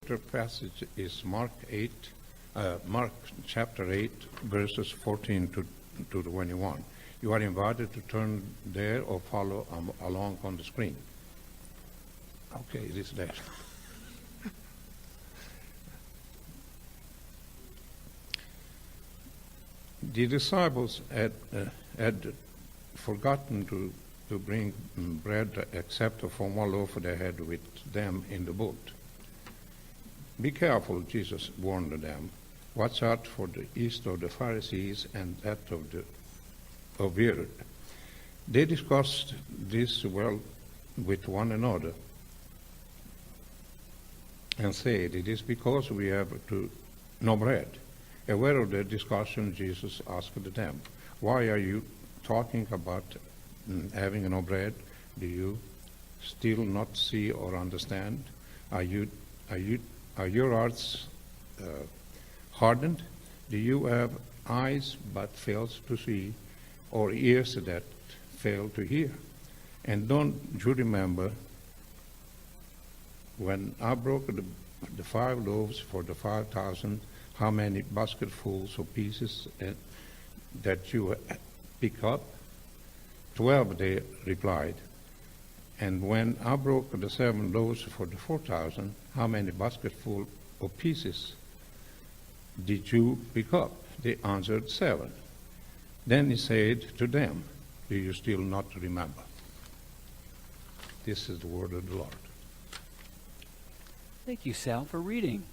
scripture passage is Mark chapter 8, verses 14 to 21. You are invited to turn there or follow along on the screen. Okay, it is there. The disciples had forgotten to bring bread except for one loaf they had with them in the boat. Be careful, Jesus warned them. Watch out for the yeast of the Pharisees and that of Herod. They discussed this well with one another and said, it is because we have no bread. Aware of the discussion, Jesus asked them, why are you talking about having no bread? Do you still not see or understand? Are your hearts hardened? Do you have eyes but fails to see, or ears that fail to hear? And don't you remember when I broke the 5 loaves for the 5,000, how many basketfuls of pieces that you pick up? 12, they replied. And when I broke the 7 loaves for the 4,000, how many basketfuls of pieces did you pick up? They answered, 7. Then he said to them, do you still not remember? This is the word of the Lord. Thank you, Sal, for reading.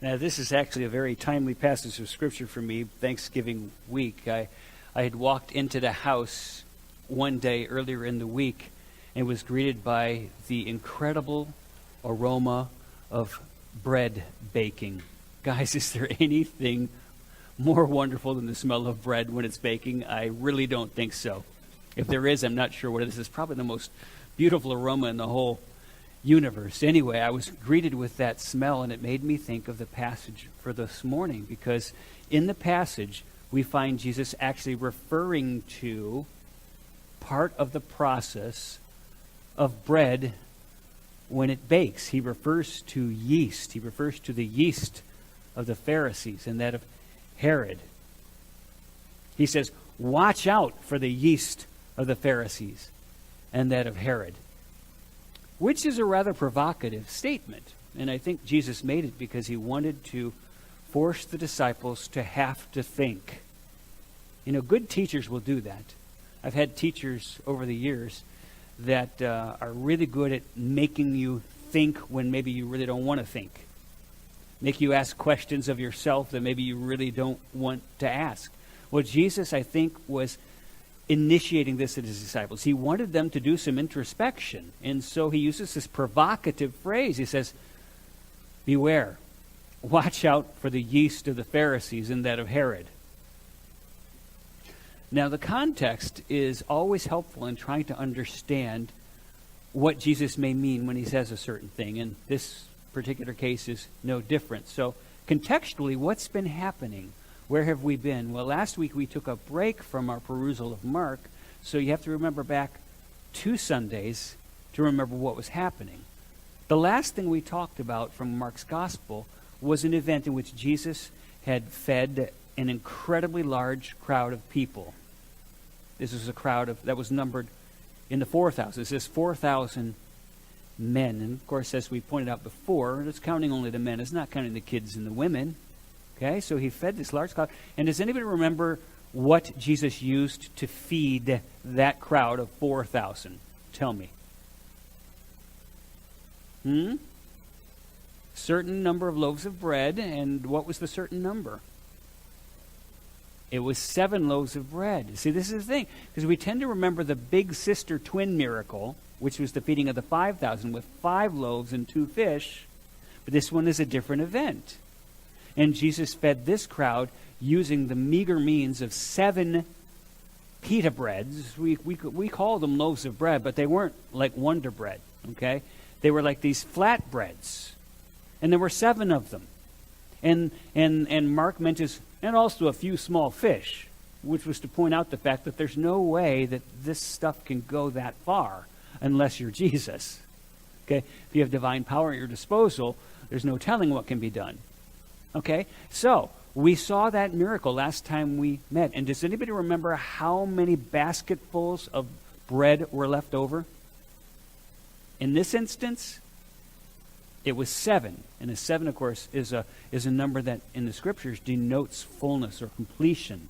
Now, this is actually a very timely passage of Scripture for me, Thanksgiving week. I had walked into the house one day earlier in the week and was greeted by the incredible aroma of bread baking. Guys, is there anything more wonderful than the smell of bread when it's baking? I really don't think so. If there is, I'm not sure what it is. It's probably the most beautiful aroma in the whole universe. Anyway, I was greeted with that smell, and it made me think of the passage for this morning, because in the passage we find Jesus actually referring to part of the process of bread when it bakes. He refers to yeast. He refers to the yeast of the Pharisees and that of Herod. He says, watch out for the yeast of the Pharisees and that of Herod, which is a rather provocative statement. And I think Jesus made it because he wanted to force the disciples to have to think. You know, good teachers will do that. I've had teachers over the years that are really good at making you think when maybe you really don't want to think. Make you ask questions of yourself that maybe you really don't want to ask. Well, Jesus, I think, was initiating this in his disciples. He wanted them to do some introspection, and so he uses this provocative phrase. He says, beware, watch out for the yeast of the Pharisees and that of Herod. Now, the context is always helpful in trying to understand what Jesus may mean when he says a certain thing, and this particular case is no different. So, contextually, what's been happening? Where have we been? Well, last week we took a break from our perusal of Mark, so you have to remember back 2 Sundays to remember what was happening. The last thing we talked about from Mark's Gospel was an event in which Jesus had fed an incredibly large crowd of people. This was a crowd that was numbered in the 4,000. It says 4,000 men. And, of course, as we pointed out before, it's counting only the men. It's not counting the kids and the women. Okay, so he fed this large crowd. And does anybody remember what Jesus used to feed that crowd of 4,000? Tell me. Certain number of loaves of bread, and what was the certain number? It was 7 loaves of bread. See, this is the thing, because we tend to remember the big sister twin miracle, which was the feeding of the 5,000 with 5 loaves and 2 fish, but this one is a different event. And Jesus fed this crowd using the meager means of 7 pita breads. We call them loaves of bread, but they weren't like Wonder Bread, okay? They were like these flat breads. And there were 7 of them. And Mark mentions, and also a few small fish, which was to point out the fact that there's no way that this stuff can go that far unless you're Jesus. Okay? If you have divine power at your disposal, there's no telling what can be done. Okay? So, we saw that miracle last time we met. And does anybody remember how many basketfuls of bread were left over? In this instance, it was 7. And a 7, of course, is a number that in the Scriptures denotes fullness or completion.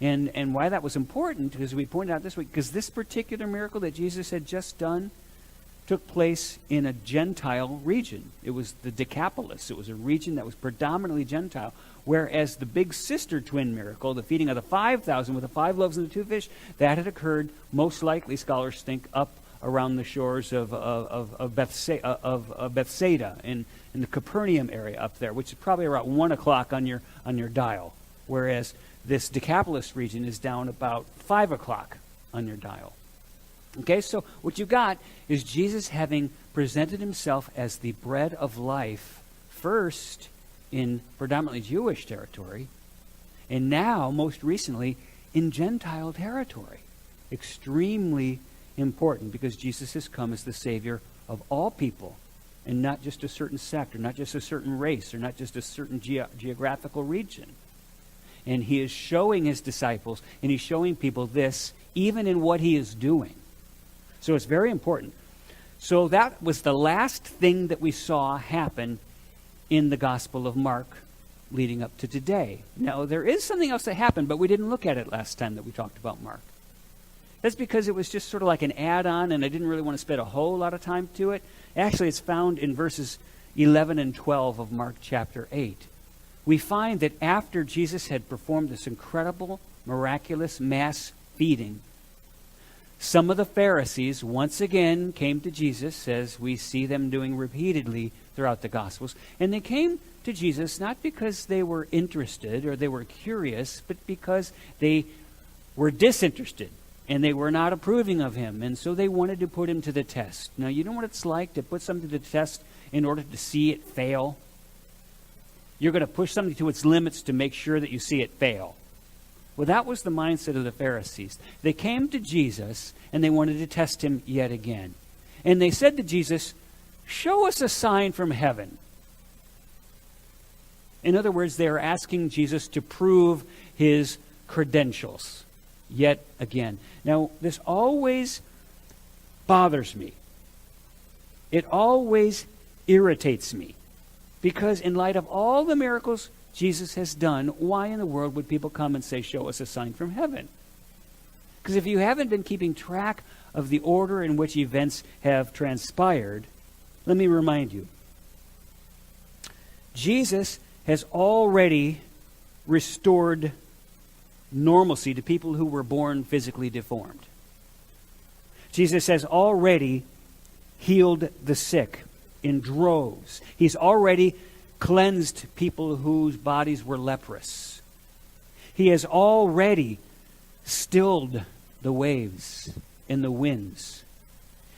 And why that was important, as we pointed out this week, because this particular miracle that Jesus had just done took place in a Gentile region. It was the Decapolis. It was a region that was predominantly Gentile, whereas the big sister twin miracle, the feeding of the 5,000 with the 5 loaves and the 2 fish, that had occurred, most likely, scholars think, up around the shores of Bethsaida in the Capernaum area up there, which is probably around 1 o'clock on your dial, whereas this Decapolis region is down about 5 o'clock on your dial. Okay, so what you got is Jesus having presented himself as the bread of life, first in predominantly Jewish territory, and now, most recently, in Gentile territory. Extremely important, because Jesus has come as the Savior of all people, and not just a certain sect, or not just a certain race, or not just a certain geographical region. And he is showing his disciples, and he's showing people this, even in what he is doing. So it's very important. So that was the last thing that we saw happen in the Gospel of Mark leading up to today. Now, there is something else that happened, but we didn't look at it last time that we talked about Mark. That's because it was just sort of like an add-on, and I didn't really want to spend a whole lot of time to it. Actually, it's found in verses 11 and 12 of Mark chapter 8. We find that after Jesus had performed this incredible, miraculous mass feeding, some of the Pharisees once again came to Jesus, as we see them doing repeatedly throughout the Gospels. And they came to Jesus not because they were interested or they were curious, but because they were disinterested and they were not approving of him. And so they wanted to put him to the test. Now, you know what it's like to put something to the test in order to see it fail? You're going to push something to its limits to make sure that you see it fail. Well, that was the mindset of the Pharisees. They came to Jesus, and they wanted to test him yet again. And they said to Jesus, "Show us a sign from heaven." In other words, they are asking Jesus to prove his credentials yet again. Now, this always bothers me. It always irritates me. Because in light of all the miracles Jesus has done, why in the world would people come and say, "Show us a sign from heaven"? Because if you haven't been keeping track of the order in which events have transpired, let me remind you. Jesus has already restored normalcy to people who were born physically deformed. Jesus has already healed the sick in droves. He's already cleansed people whose bodies were leprous. He has already stilled the waves and the winds.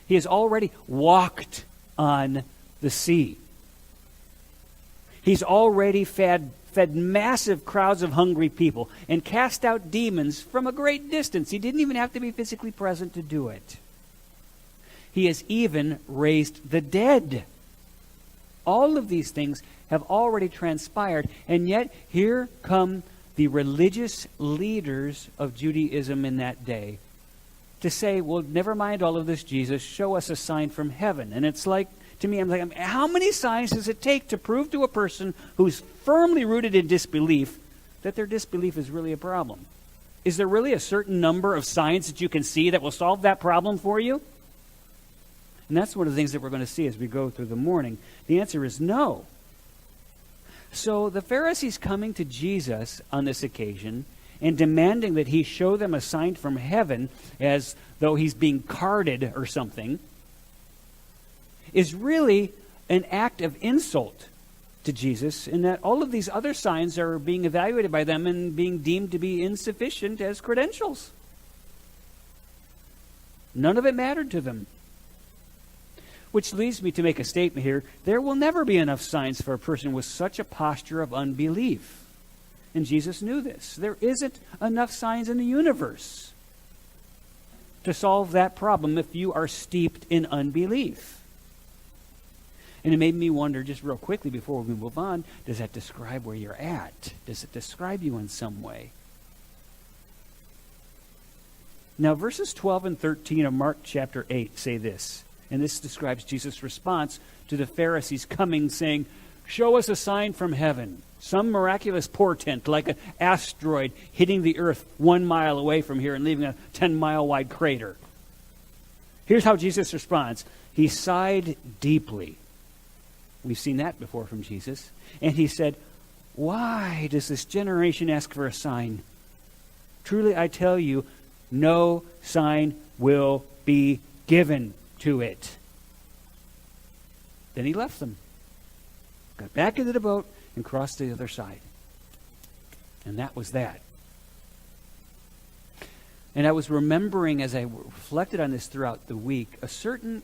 He has already walked on the sea. He's already fed massive crowds of hungry people and cast out demons from a great distance. He didn't even have to be physically present to do it. He has even raised the dead. All of these things have already transpired, and yet here come the religious leaders of Judaism in that day to say, "Well, never mind all of this, Jesus, show us a sign from heaven." And it's like, to me, I'm like, how many signs does it take to prove to a person who's firmly rooted in disbelief that their disbelief is really a problem? Is there really a certain number of signs that you can see that will solve that problem for you? And that's one of the things that we're going to see as we go through the morning. The answer is no. So the Pharisees coming to Jesus on this occasion and demanding that he show them a sign from heaven as though he's being carded or something is really an act of insult to Jesus, in that all of these other signs are being evaluated by them and being deemed to be insufficient as credentials. None of it mattered to them. Which leads me to make a statement here. There will never be enough signs for a person with such a posture of unbelief. And Jesus knew this. There isn't enough signs in the universe to solve that problem if you are steeped in unbelief. And it made me wonder, just real quickly before we move on, does that describe where you're at? Does it describe you in some way? Now, verses 12 and 13 of Mark chapter 8 say this, and this describes Jesus' response to the Pharisees coming saying, "Show us a sign from heaven, some miraculous portent like an asteroid hitting the earth 1 mile away from here and leaving a 10-mile wide crater." Here's how Jesus responds. He sighed deeply. We've seen that before from Jesus. And he said, "Why does this generation ask for a sign? Truly I tell you, no sign will be given to it." Then he left them, got back into the boat, and crossed to the other side. And that was that. And I was remembering, as I reflected on this throughout the week, a certain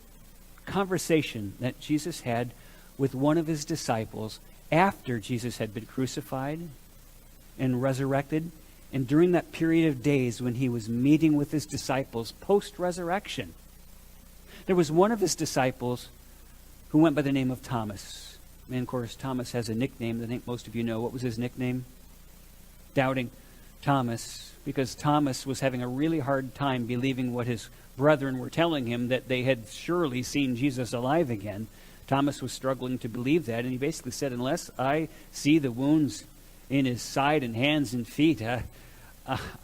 conversation that Jesus had with one of his disciples after Jesus had been crucified and resurrected, and during that period of days when he was meeting with his disciples post-resurrection. There was one of his disciples who went by the name of Thomas. And of course, Thomas has a nickname that I think most of you know. What was his nickname? Doubting Thomas, because Thomas was having a really hard time believing what his brethren were telling him, that they had surely seen Jesus alive again. Thomas was struggling to believe that, and he basically said, unless I see the wounds in his side and hands and feet,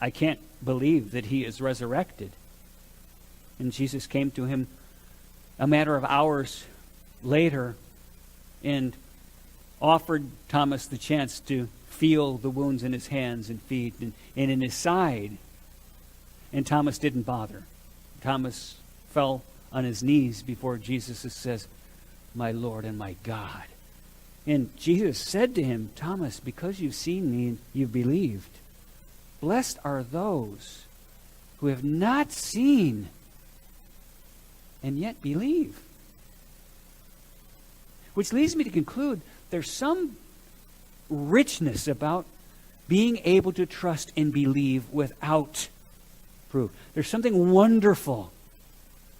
I can't believe that he is resurrected. And Jesus came to him a matter of hours later and offered Thomas the chance to feel the wounds in his hands and feet and in his side. And Thomas didn't bother. Thomas fell on his knees before Jesus and says, "My Lord and my God." And Jesus said to him, "Thomas, because you've seen me and you've believed, blessed are those who have not seen and yet believe." Which leads me to conclude there's some richness about being able to trust and believe without proof. There's something wonderful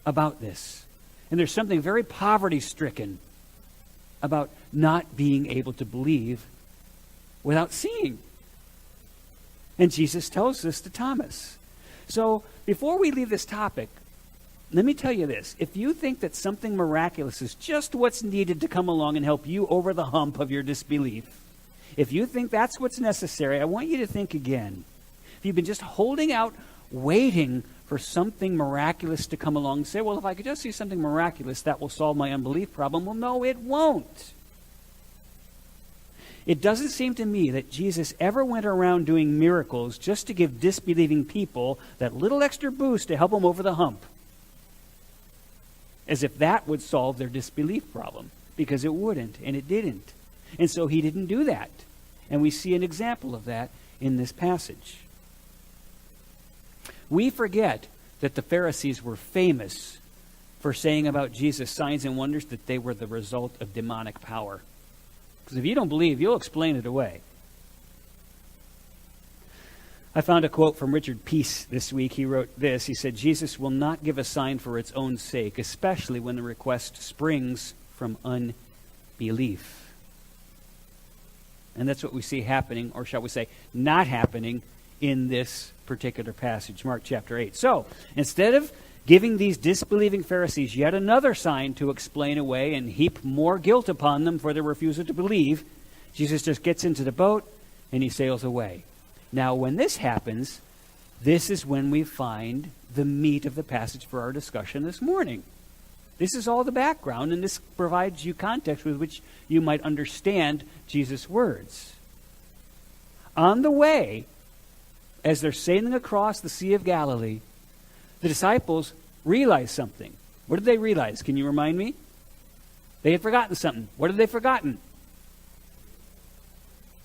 about this. And there's something very poverty-stricken about not being able to believe without seeing. And Jesus tells this to Thomas. So before we leave this topic, let me tell you this. If you think that something miraculous is just what's needed to come along and help you over the hump of your disbelief, if you think that's what's necessary, I want you to think again. If you've been just holding out, waiting for something miraculous to come along and say, well, if I could just see something miraculous, that will solve my unbelief problem. Well, no, it won't. It doesn't seem to me that Jesus ever went around doing miracles just to give disbelieving people that little extra boost to help them over the hump, as if that would solve their disbelief problem, because it wouldn't, and it didn't. And so he didn't do that. And we see an example of that in this passage. We forget that the Pharisees were famous for saying about Jesus' signs and wonders that they were the result of demonic power. Because if you don't believe, you'll explain it away. I found a quote from Richard Peace this week. He wrote this. He said, "Jesus will not give a sign for its own sake, especially when the request springs from unbelief." And that's what we see happening, or shall we say, not happening in this particular passage, Mark chapter 8. So, instead of giving these disbelieving Pharisees yet another sign to explain away and heap more guilt upon them for their refusal to believe, Jesus just gets into the boat and he sails away. Now, when this happens, this is when we find the meat of the passage for our discussion this morning. This is all the background, and this provides you context with which you might understand Jesus' words. On the way, as they're sailing across the Sea of Galilee, the disciples realized something. What did they realize? Can you remind me? They had forgotten something. What had they forgotten?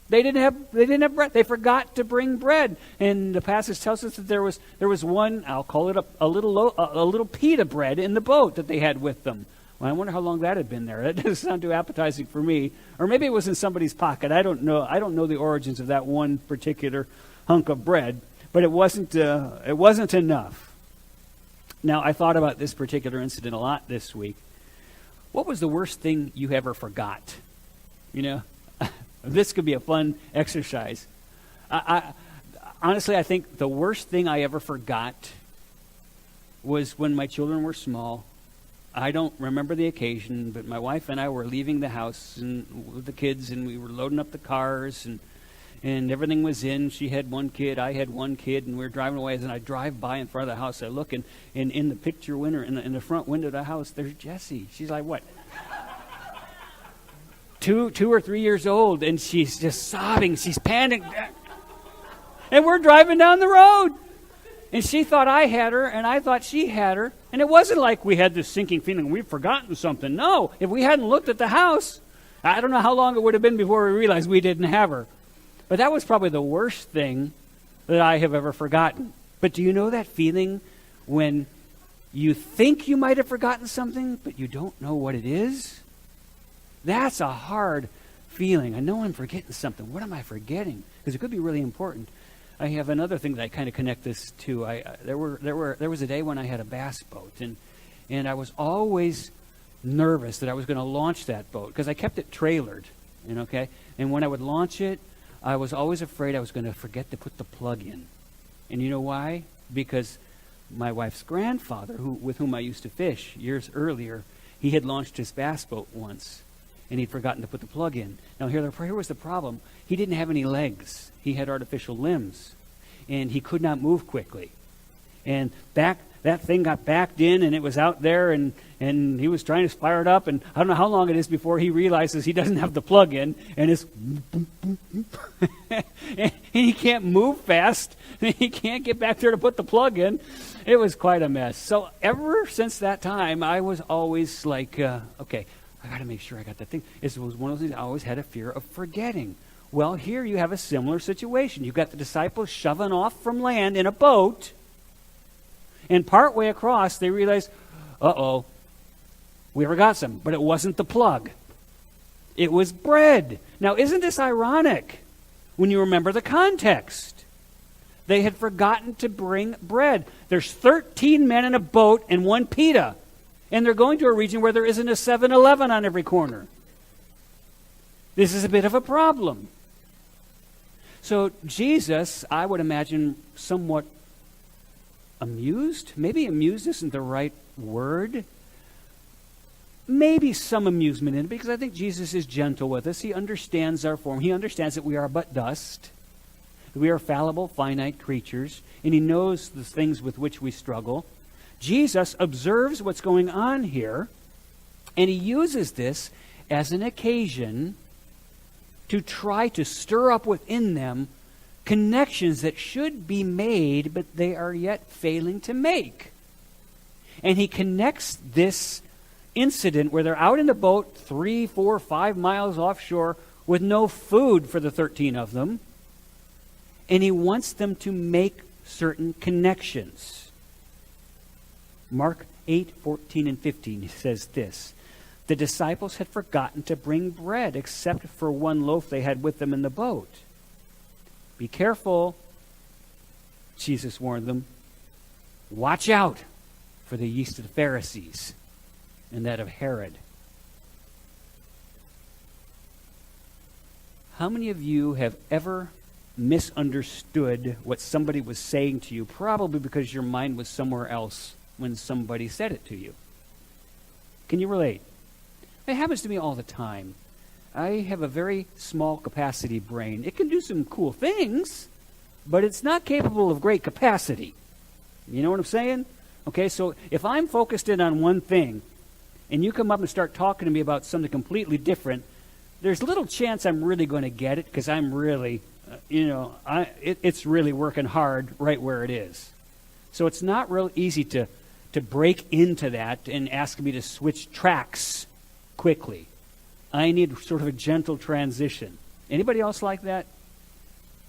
They didn't have bread. They forgot to bring bread. And the passage tells us that there was one, I'll call it a little pita bread in the boat that they had with them. Well, I wonder how long that had been there. That doesn't sound too appetizing for me. Or maybe it was in somebody's pocket. I don't know. I don't know the origins of that one particular hunk of bread, but it wasn't enough. Now, I thought about this particular incident a lot this week. what was the worst thing you ever forgot? You know, this could be a fun exercise. Honestly, I think the worst thing I ever forgot was when my children were small. I don't remember the occasion, but my wife and I were leaving the house with the kids, and we were loading up the cars, and everything was in. She had one kid, I had one kid, and we were driving away. And I drive by in front of the house. I look, and in the picture window, in the front window of the house, there's Jessie. She's like, what? 2 or 3 years old, and she's just sobbing. She's panicking. And we're driving down the road. And she thought I had her, and I thought she had her. And it wasn't like we had this sinking feeling we've forgotten something. No, if we hadn't looked at the house, I don't know how long it would have been before we realized we didn't have her. But that was probably the worst thing that I have ever forgotten. But do you know that feeling when you think you might have forgotten something, but you don't know what it is? That's a hard feeling. I know I'm forgetting something. What am I forgetting? Because it could be really important. I have another thing that I kind of connect this to. There was a day when I had a bass boat, and I was always nervous that I was going to launch that boat because I kept it trailered, And when I would launch it, I was always afraid I was going to forget to put the plug in. And you know why? Because my wife's grandfather, with whom I used to fish years earlier, he had launched his bass boat once, and he'd forgotten to put the plug in. Now here was the problem. He didn't have any legs. He had artificial limbs, and he could not move quickly. And that thing got backed in, and it was out there, and he was trying to fire it up, and I don't know how long it is before he realizes he doesn't have the plug in, and it's and he can't move fast. He can't get back there to put the plug in. It was quite a mess. So ever since that time, I was always like, okay, I got to make sure I got that thing. It was one of those things I always had a fear of forgetting. Well, here you have a similar situation. You've got the disciples shoving off from land in a boat, and partway across, they realize, uh-oh, we forgot something. But it wasn't the plug. It was bread. Now, isn't this ironic when you remember the context? They had forgotten to bring bread. There's 13 men in a boat and 1 pita. And they're going to a region where there isn't a 7-Eleven on every corner. This is a bit of a problem. So Jesus, I would imagine, somewhat amused. Maybe amused isn't the right word. Maybe some amusement in it, because I think Jesus is gentle with us. He understands our form. He understands that we are but dust. That we are fallible, finite creatures. And he knows the things with which we struggle. Jesus observes what's going on here, and he uses this as an occasion to try to stir up within them connections that should be made, but they are yet failing to make. And he connects this incident where they're out in the boat 3, 4, 5 miles offshore with no food for the 13 of them, and he wants them to make certain connections. Mark 8:14 and 15 says this: the disciples had forgotten to bring bread except for 1 loaf they had with them in the boat. Be careful, Jesus warned them. Watch out for the yeast of the Pharisees and that of Herod. How many of you have ever misunderstood what somebody was saying to you, probably because your mind was somewhere else when somebody said it to you? Can you relate? It happens to me all the time. I have a very small capacity brain. It can do some cool things, but it's not capable of great capacity. You know what I'm saying? Okay, so if I'm focused in on one thing, and you come up and start talking to me about something completely different, there's little chance I'm really going to get it, because I'm really, it's really working hard right where it is. So it's not real easy to break into that and ask me to switch tracks quickly. I need sort of a gentle transition. Anybody else like that?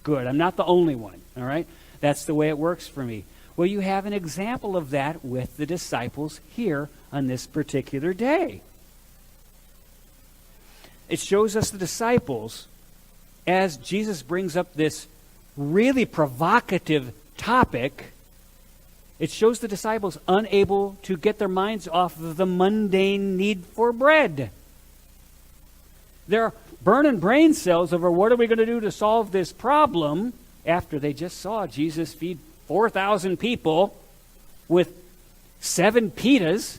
Good. I'm not the only one, all right? That's the way it works for me. Well, you have an example of that with the disciples here on this particular day. It shows us the disciples, as Jesus brings up this really provocative topic, It shows the disciples unable to get their minds off of the mundane need for bread. They're burning brain cells over what are we going to do to solve this problem after they just saw Jesus feed 4,000 people with 7 pitas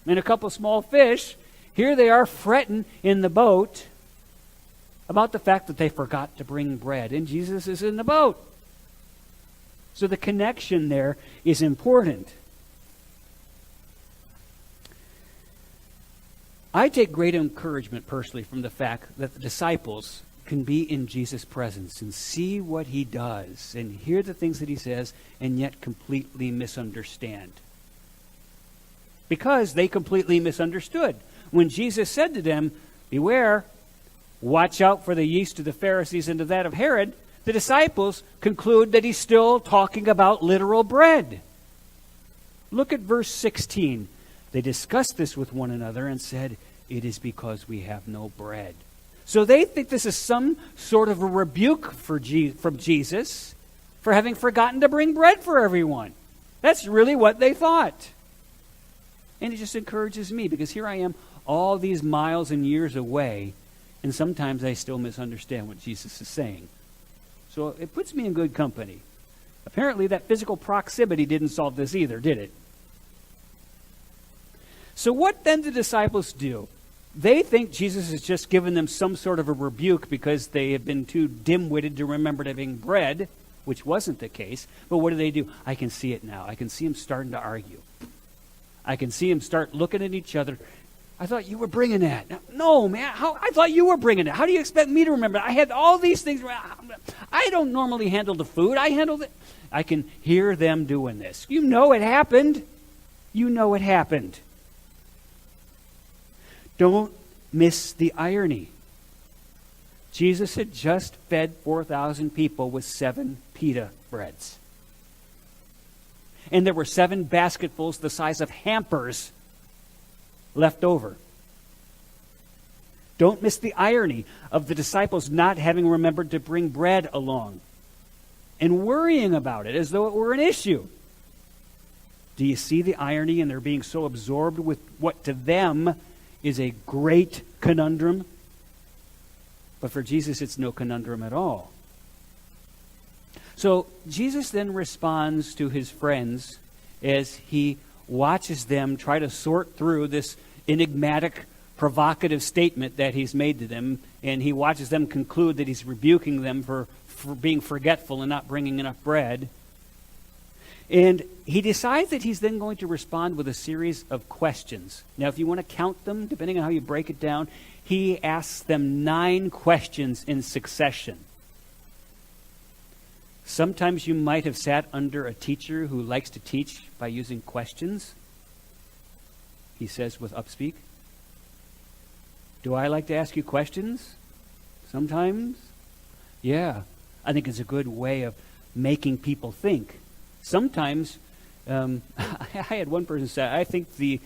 and a couple small fish. Here they are fretting in the boat about the fact that they forgot to bring bread, and Jesus is in the boat. So the connection there is important. I take great encouragement personally from the fact that the disciples can be in Jesus' presence and see what he does and hear the things that he says and yet completely misunderstand. Because they completely misunderstood. When Jesus said to them, "Beware, watch out for the yeast of the Pharisees and to that of Herod," the disciples conclude that he's still talking about literal bread. Look at verse 16. They discussed this with one another and said, "It is because we have no bread." So they think this is some sort of a rebuke from Jesus for having forgotten to bring bread for everyone. That's really what they thought. And it just encourages me, because here I am all these miles and years away, and sometimes I still misunderstand what Jesus is saying. So it puts me in good company. Apparently that physical proximity didn't solve this either, did it? So what then do disciples do? They think Jesus has just given them some sort of a rebuke because they have been too dim-witted to remember to bring bread, which wasn't the case. But what do? I can see it now. I can see them starting to argue. I can see them start looking at each other. "I thought you were bringing that." "No, man. I thought you were bringing it. How do you expect me to remember? I had all these things. I don't normally handle the food. I handle it." I can hear them doing this. You know it happened. You know it happened. Don't miss the irony. Jesus had just fed 4,000 people with 7 pita breads. And there were 7 basketfuls the size of hampers left over. Don't miss the irony of the disciples not having remembered to bring bread along and worrying about it as though it were an issue. Do you see the irony in their being so absorbed with what to them is a great conundrum? But for Jesus, it's no conundrum at all. So Jesus then responds to his friends as he watches them try to sort through this enigmatic, provocative statement that he's made to them, and he watches them conclude that he's rebuking them for being forgetful and not bringing enough bread. And he decides that he's then going to respond with a series of questions. Now, if you want to count them, depending on how you break it down, he asks them 9 questions in succession. Sometimes you might have sat under a teacher who likes to teach by using questions. He says with upspeak. Do I like to ask you questions? Sometimes? Yeah, I think it's a good way of making people think. Sometimes, I had one person say, I think the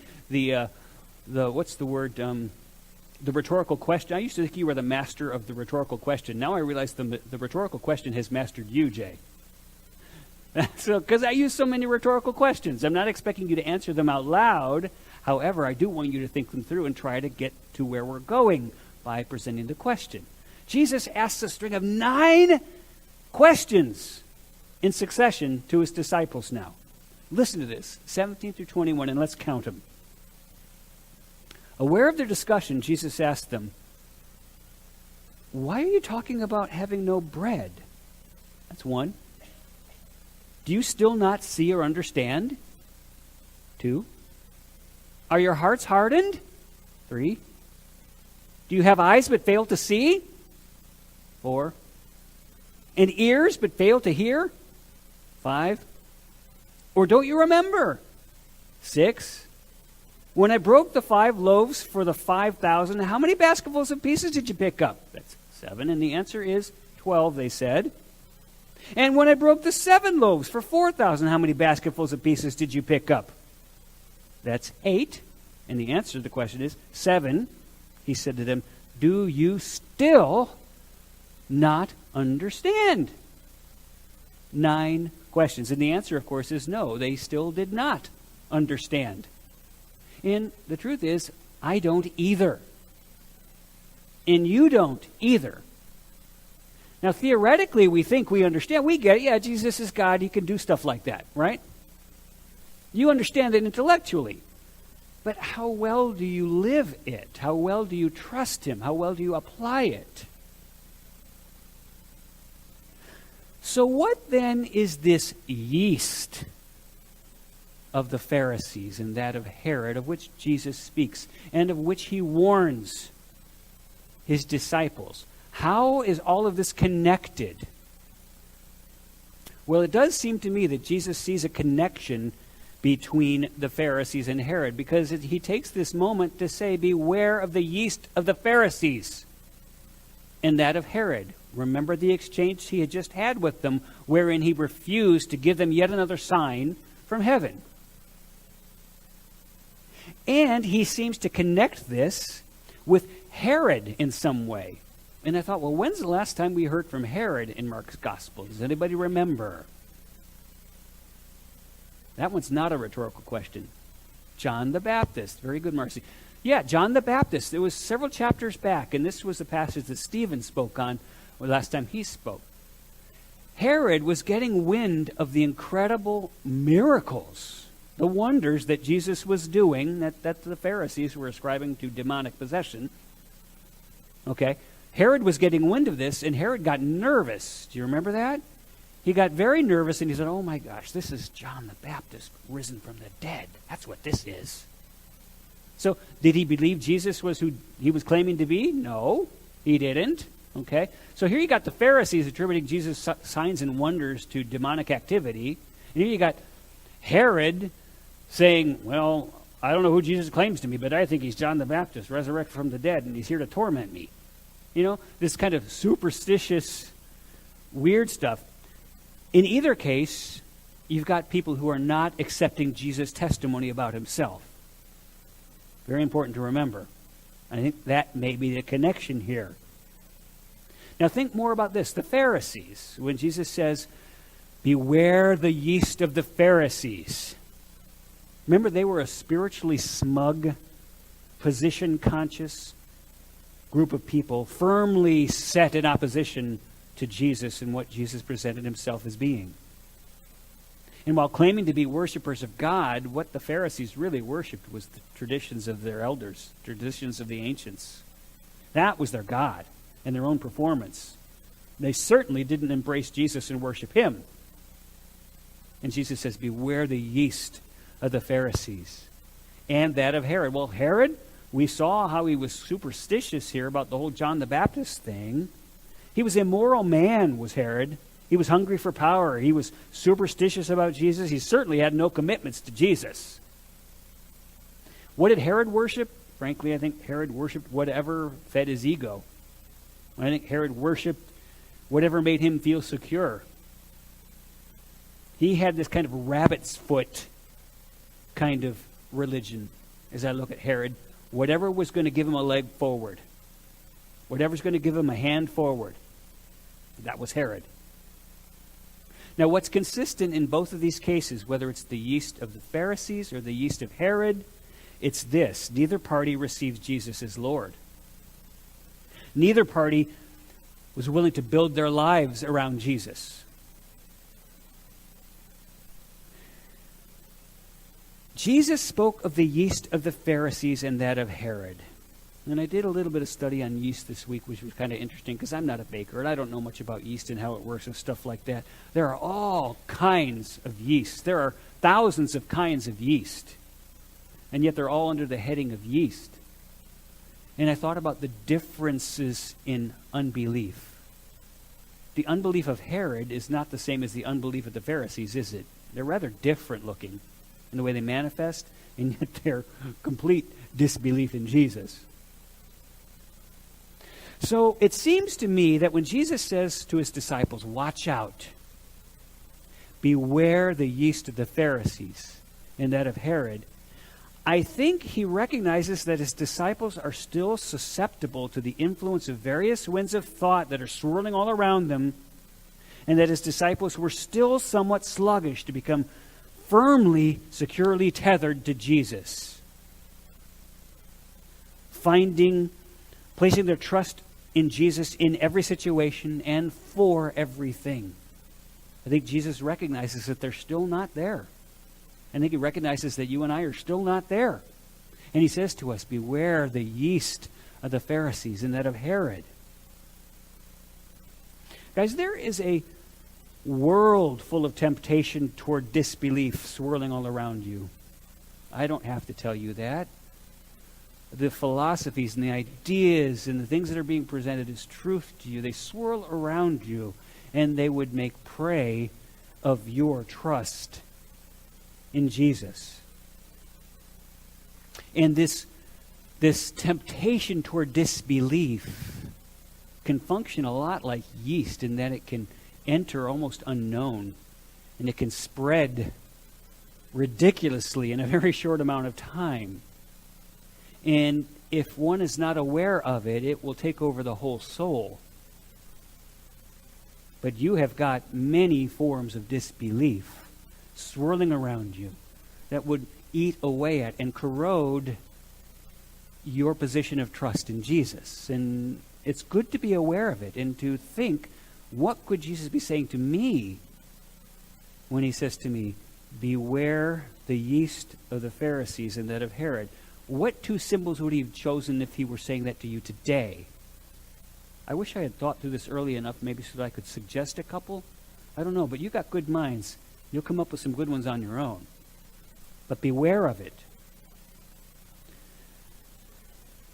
what's the word, the rhetorical question. I used to think you were the master of the rhetorical question. Now I realize the rhetorical question has mastered you, Jay. So, because I use so many rhetorical questions, I'm not expecting you to answer them out loud. However, I do want you to think them through and try to get to where we're going by presenting the question. Jesus asks a string of 9 questions in succession to his disciples now. Listen to this, 17 through 21, and let's count them. Aware of their discussion, Jesus asked them, "Why are you talking about having no bread?" That's 1. "Do you still not see or understand?" 2. "Are your hearts hardened?" 3. "Do you have eyes but fail to see?" 4. "And ears but fail to hear?" 5. "Or don't you remember?" 6. "When I broke the 5 loaves for the 5,000, how many basketfuls of pieces did you pick up?" That's 7. And the answer is 12, they said. "And when I broke the 7 loaves for 4,000, how many basketfuls of pieces did you pick up?" That's 8. And the answer to the question is 7. He said to them, "Do you still not understand?" 9 questions? And the answer, of course, is no. They still did not understand. And the truth is, I don't either. And you don't either. Now, theoretically, we think we understand. We get it. Yeah, Jesus is God. He can do stuff like that, right? You understand it intellectually. But how well do you live it? How well do you trust him? How well do you apply it? So what then is this yeast of the Pharisees and that of Herod, of which Jesus speaks, and of which he warns his disciples? How is all of this connected? Well, it does seem to me that Jesus sees a connection between the Pharisees and Herod, because he takes this moment to say, beware of the yeast of the Pharisees and that of Herod. Remember the exchange he had just had with them, wherein he refused to give them yet another sign from heaven. And he seems to connect this with Herod in some way. And I thought, well, when's the last time we heard from Herod in Mark's gospel? Does anybody remember? That one's not a rhetorical question. John the Baptist. Very good, Marcy. Yeah, John the Baptist. It was several chapters back, and this was the passage that Stephen spoke on last time he spoke. Herod was getting wind of the incredible miracles, the wonders that Jesus was doing, that the Pharisees were ascribing to demonic possession. Okay? Herod was getting wind of this, and Herod got nervous. Do you remember that? He got very nervous, and he said, oh my gosh, this is John the Baptist risen from the dead. That's what this is. So, did he believe Jesus was who he was claiming to be? No, he didn't. Okay? So here you got the Pharisees attributing Jesus' signs and wonders to demonic activity. And here you got Herod saying, well, I don't know who Jesus claims to be, but I think he's John the Baptist, resurrected from the dead, and he's here to torment me. You know, this kind of superstitious, weird stuff. In either case, you've got people who are not accepting Jesus' testimony about himself. Very important to remember. I think that may be the connection here. Now think more about this. The Pharisees, when Jesus says, beware the yeast of the Pharisees. Remember, they were a spiritually smug, position-conscious group of people firmly set in opposition to Jesus and what Jesus presented himself as being. And while claiming to be worshipers of God, what the Pharisees really worshipped was the traditions of their elders, traditions of the ancients. That was their God and their own performance. They certainly didn't embrace Jesus and worship him. And Jesus says, beware the yeast of the Pharisees and that of Herod. Well, Herod, we saw how he was superstitious here about the whole John the Baptist thing. He was an immoral man, was Herod. He was hungry for power. He was superstitious about Jesus. He certainly had no commitments to Jesus. What did Herod worship? Frankly, I think Herod worshiped whatever fed his ego. I think Herod worshiped whatever made him feel secure. He had this kind of rabbit's foot kind of religion, as I look at Herod. Whatever was going to give him a leg forward. Whatever's going to give him a hand forward. That was Herod. Now, what's consistent in both of these cases, whether it's the yeast of the Pharisees or the yeast of Herod, it's this. Neither party receives Jesus as Lord. Neither party was willing to build their lives around Jesus. Jesus spoke of the yeast of the Pharisees and that of Herod. And I did a little bit of study on yeast this week, which was kind of interesting because I'm not a baker and I don't know much about yeast and how it works and stuff like that. There are all kinds of yeast. There are thousands of kinds of yeast. And yet they're all under the heading of yeast. And I thought about the differences in unbelief. The unbelief of Herod is not the same as the unbelief of the Pharisees, is it? They're rather different looking in the way they manifest, and yet they're complete disbelief in Jesus. So it seems to me that when Jesus says to his disciples, watch out, beware the yeast of the Pharisees and that of Herod, I think he recognizes that his disciples are still susceptible to the influence of various winds of thought that are swirling all around them, and that his disciples were still somewhat sluggish to become firmly, securely tethered to Jesus. Placing their trust in Jesus in every situation and for everything. I think Jesus recognizes that they're still not there. I think he recognizes that you and I are still not there. And he says to us, beware the yeast of the Pharisees and that of Herod. Guys, there is a world full of temptation toward disbelief swirling all around you. I don't have to tell you that. The philosophies and the ideas and the things that are being presented as truth to you, they swirl around you, and they would make prey of your trust in Jesus. And this temptation toward disbelief can function a lot like yeast in that it can enter almost unknown, and it can spread ridiculously in a very short amount of time. And if one is not aware of it, it will take over the whole soul. But you have got many forms of disbelief swirling around you that would eat away at and corrode your position of trust in Jesus. And it's good to be aware of it and to think, what could Jesus be saying to me when he says to me, beware the yeast of the Pharisees and that of Herod? What two symbols would he have chosen if he were saying that to you today? I wish I had thought through this early enough, maybe so that I could suggest a couple. I don't know, but you've got good minds. You'll come up with some good ones on your own. But beware of it.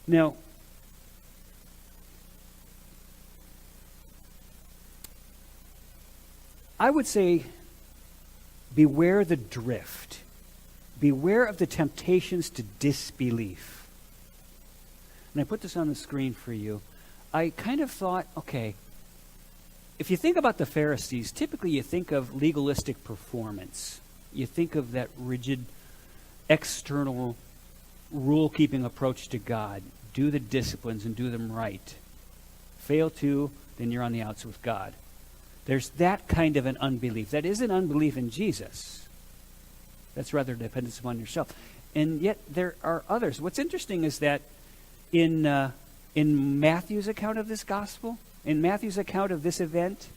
Now, I would say beware the drift. Beware of the temptations to disbelief. And I put this on the screen for you. I kind of thought, okay, if you think about the Pharisees, typically you think of legalistic performance. You think of that rigid, external, rule-keeping approach to God. Do the disciplines and do them right. Fail to, then you're on the outs with God. There's that kind of an unbelief. That isn't unbelief in Jesus. That's rather dependence upon yourself. And yet there are others. What's interesting is that in Matthew's account of this gospel, in Matthew's account of this event,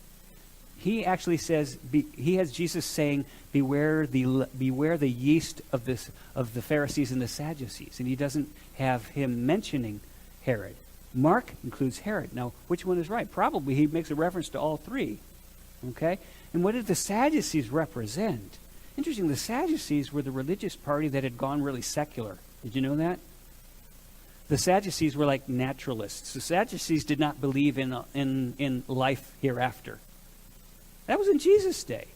he actually says, he has Jesus saying, beware the yeast of the Pharisees and the Sadducees. And he doesn't have him mentioning Herod. Mark includes Herod. Now, which one is right? Probably he makes a reference to all three. Okay? And what did the Sadducees represent? Interesting, the Sadducees were the religious party that had gone really secular. Did you know that? The Sadducees were like naturalists. The Sadducees did not believe in life hereafter. That was in Jesus' day.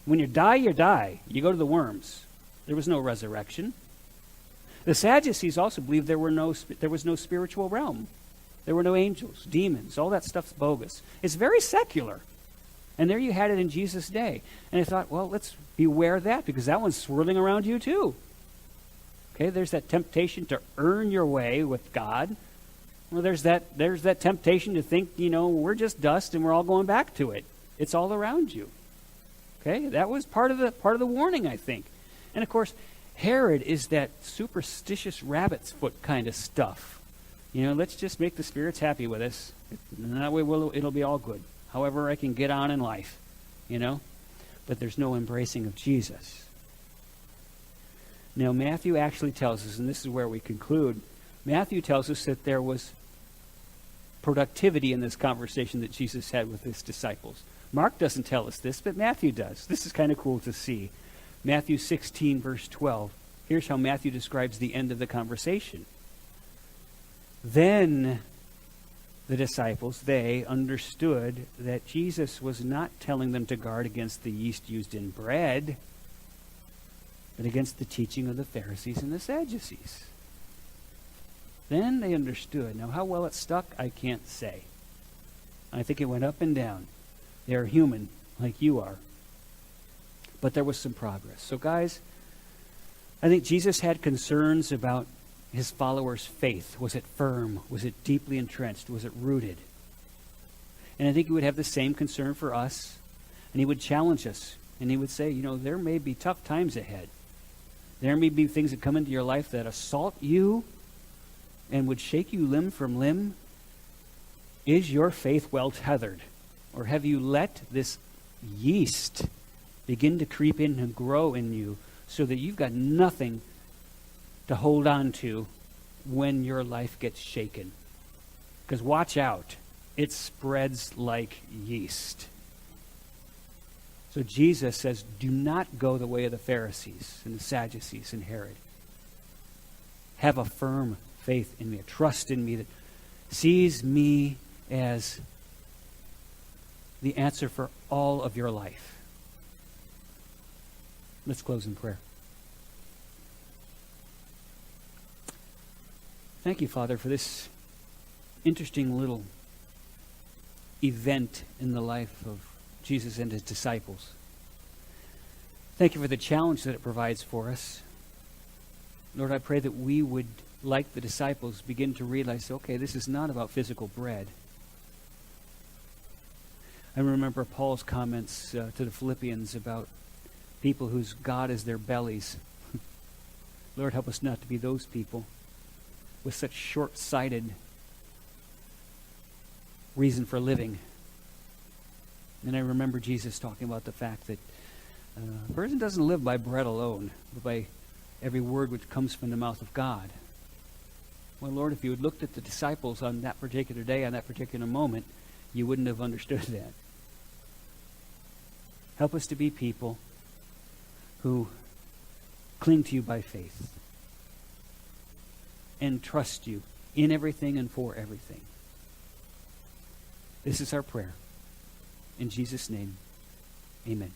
When you die, you die. You go to the worms. There was no resurrection. The Sadducees also believed there was no spiritual realm. There were no angels, demons. All that stuff's bogus. It's very secular. And there you had it in Jesus' day. And I thought, well, let's beware that, because that one's swirling around you too. Okay, there's that temptation to earn your way with God. Well, there's that temptation to think, we're just dust and we're all going back to it. It's all around you. Okay, that was part of the warning, I think. And of course, Herod is that superstitious rabbit's foot kind of stuff. Let's just make the spirits happy with us. And that way it'll be all good. However I can get on in life, But there's no embracing of Jesus. Now, Matthew actually tells us, and this is where we conclude, Matthew tells us that there was productivity in this conversation that Jesus had with his disciples. Mark doesn't tell us this, but Matthew does. This is kind of cool to see. Matthew 16, verse 12. Here's how Matthew describes the end of the conversation. Then the disciples, they understood that Jesus was not telling them to guard against the yeast used in bread, but against the teaching of the Pharisees and the Sadducees. Then they understood. Now, how well it stuck, I can't say. I think it went up and down. They are human, like you are. But there was some progress. So, guys, I think Jesus had concerns about his followers' faith. Was it firm? Was it deeply entrenched? Was it rooted? And I think he would have the same concern for us And he would challenge us. And he would say, there may be tough times ahead. There may be things that come into your life that assault you and would shake you limb from limb. Is your faith well tethered? Or have you let this yeast begin to creep in and grow in you so that you've got nothing to hold on to when your life gets shaken? Because watch out, it spreads like yeast. So Jesus says, do not go the way of the Pharisees and the Sadducees and Herod. Have a firm faith in me, a trust in me that sees me as the answer for all of your life. Let's close in prayer. Thank you, Father, for this interesting little event in the life of Jesus and his disciples. Thank you for the challenge that it provides for us. Lord, I pray that we would, like the disciples, begin to realize, okay, this is not about physical bread. I remember Paul's comments to the Philippians about people whose God is their bellies. Lord, help us not to be those people with such short-sighted reason for living. And I remember Jesus talking about the fact that a person doesn't live by bread alone, but by every word which comes from the mouth of God. Well, Lord, if you had looked at the disciples on that particular day, on that particular moment, you wouldn't have understood that. Help us to be people who cling to you by faith and trust you in everything and for everything. This is our prayer. In Jesus' name, amen.